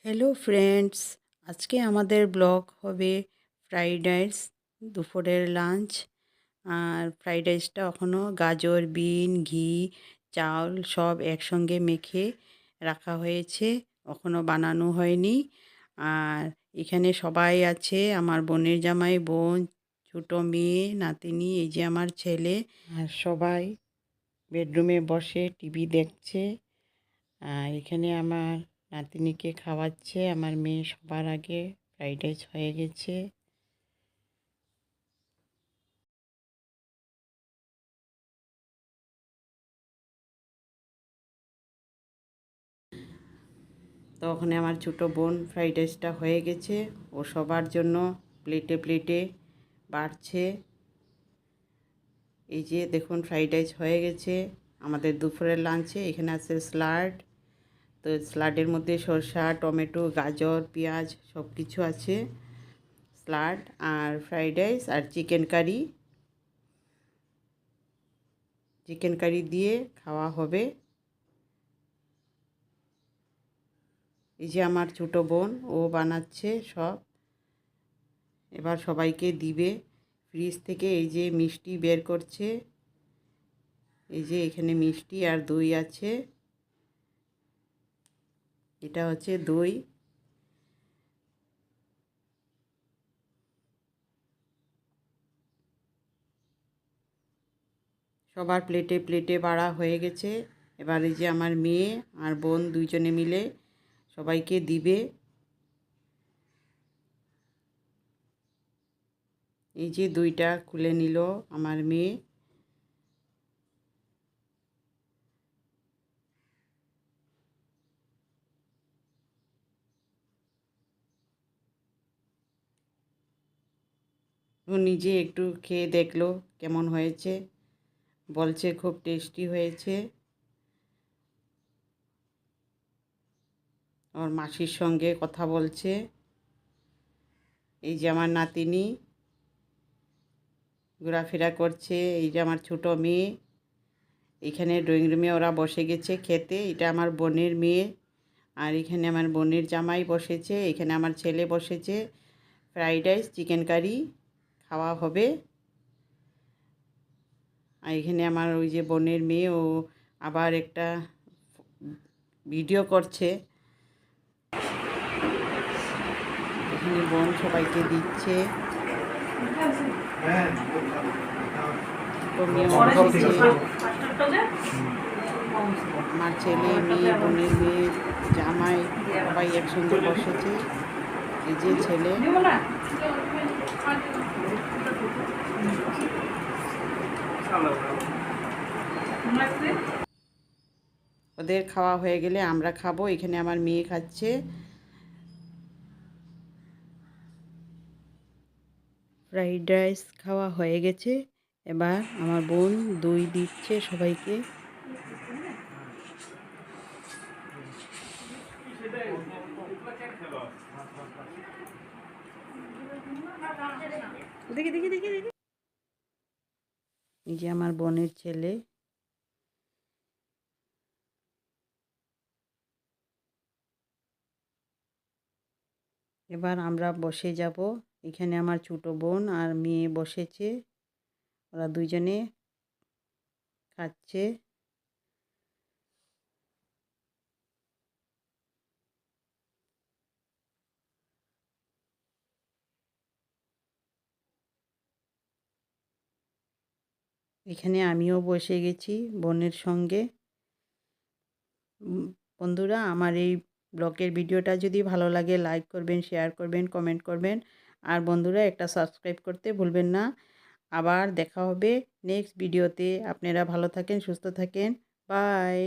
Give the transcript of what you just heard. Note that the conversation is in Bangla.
হ্যালো ফ্রেন্ডস, আজকে আমাদের ব্লগ হবে ফ্রাইড রাইস, দুপুরের লাঞ্চ। আর ফ্রাইড রাইসটা এখনও গাজর, বিন, ঘি, চাল সব একসঙ্গে মেখে রাখা হয়েছে, এখনও বানানো হয়নি। আর এখানে সবাই আছে, আমার বোনের জামাই, বোন, ছোটো মেয়ে, নাতিনি, এই যে আমার ছেলে। আর সবাই বেডরুমে বসে টিভি দেখছে। আর এখানে আমার নাতিনিকে খাওয়াচ্ছে। আমার মেয়ে সবার আগে ফ্রাইড রাইস হয়ে গেছে। তো ওখানে আমার ছোটো বোন ফ্রাইড রাইসটা হয়ে গেছে, ও সবার জন্য প্লেটে প্লেটে বাড়ছে। এই যে দেখুন ফ্রাইড রাইস হয়ে গেছে। আমাদের দুপুরের লাঞ্চে এখানে আছে স্যালাড। তো স্যালাডের মধ্যে শসা, টমেটো, গাজর, পেঁয়াজ সব কিছু আছে। স্যালাড আর ফ্রাইড রাইস আর চিকেন কারি দিয়ে খাওয়া হবে। এই যে আমার ছোটো বোন, ও বানাচ্ছে সব, এবার সবাইকে দিবে। ফ্রিজ থেকে এই যে মিষ্টি বের করছে, এই যে এখানে মিষ্টি আর দই আছে, এটা হচ্ছে দই। সবার প্লেটে প্লেটে বাড়া হয়ে গেছে। এবার এই যে আমার মেয়ে আর বোন দুইজনে মিলে সবাইকে দিবে। এই যে দইটা খুলে নিল আমার মেয়ে। ও নিজে একটু খেয়ে দেখলো কেমন হয়েছে, বলছে খুব টেস্টি হয়েছে। ওর মাসির সঙ্গে কথা বলছে। এই যে আমার নাতিনি ঘোরাফেরা করছে। এই যে আমার ছোটো মেয়ে, এখানে ড্রয়িং রুমে ওরা বসে গেছে খেতে। এটা আমার বোনের মেয়ে। আর এখানে আমার বোনের জামাই বসেছে, এখানে আমার ছেলে বসেছে। ফ্রাইড রাইস, চিকেন কারি খাওয়া হবে। আর এখানে আমার ওই যে বোনের মেয়ে, ও আবার একটা ভিডিও করছে। এখানে বোন সবাইকে দিচ্ছে। তো মেয়ে বসেছে। আমার ছেলে, মেয়ে, বোনের মেয়ে, জামাই সবাই একসঙ্গে বসেছে। এই যে ছেলে, ওদের খাওয়া হয়ে গেলে আমরা খাবো। এখানে আমার মেয়ে খাচ্ছে। ফ্রাইড রাইস খাওয়া হয়ে গেছে। এবার আমার বোন দই দিচ্ছে সবাইকে। দেখি দেখি দেখি দেখি, এই যে আমার বোনের ছেলে। এবার আমরা বসে যাব। এখানে আমার ছোটো বোন আর মেয়ে বসেছে, ওরা দুইজনে খাচ্ছে। এখানে আমিও বসে গেছি বোনের সঙ্গে। বন্ধুরা, আমার এই ব্লগের ভিডিওটা যদি ভালো লাগে লাইক করবেন, শেয়ার করবেন, কমেন্ট করবেন। আর বন্ধুরা একটা সাবস্ক্রাইব করতে ভুলবেন না। আবার দেখা হবে নেক্সট ভিডিওতে। আপনারা ভালো থাকেন, সুস্থ থাকেন। বাই।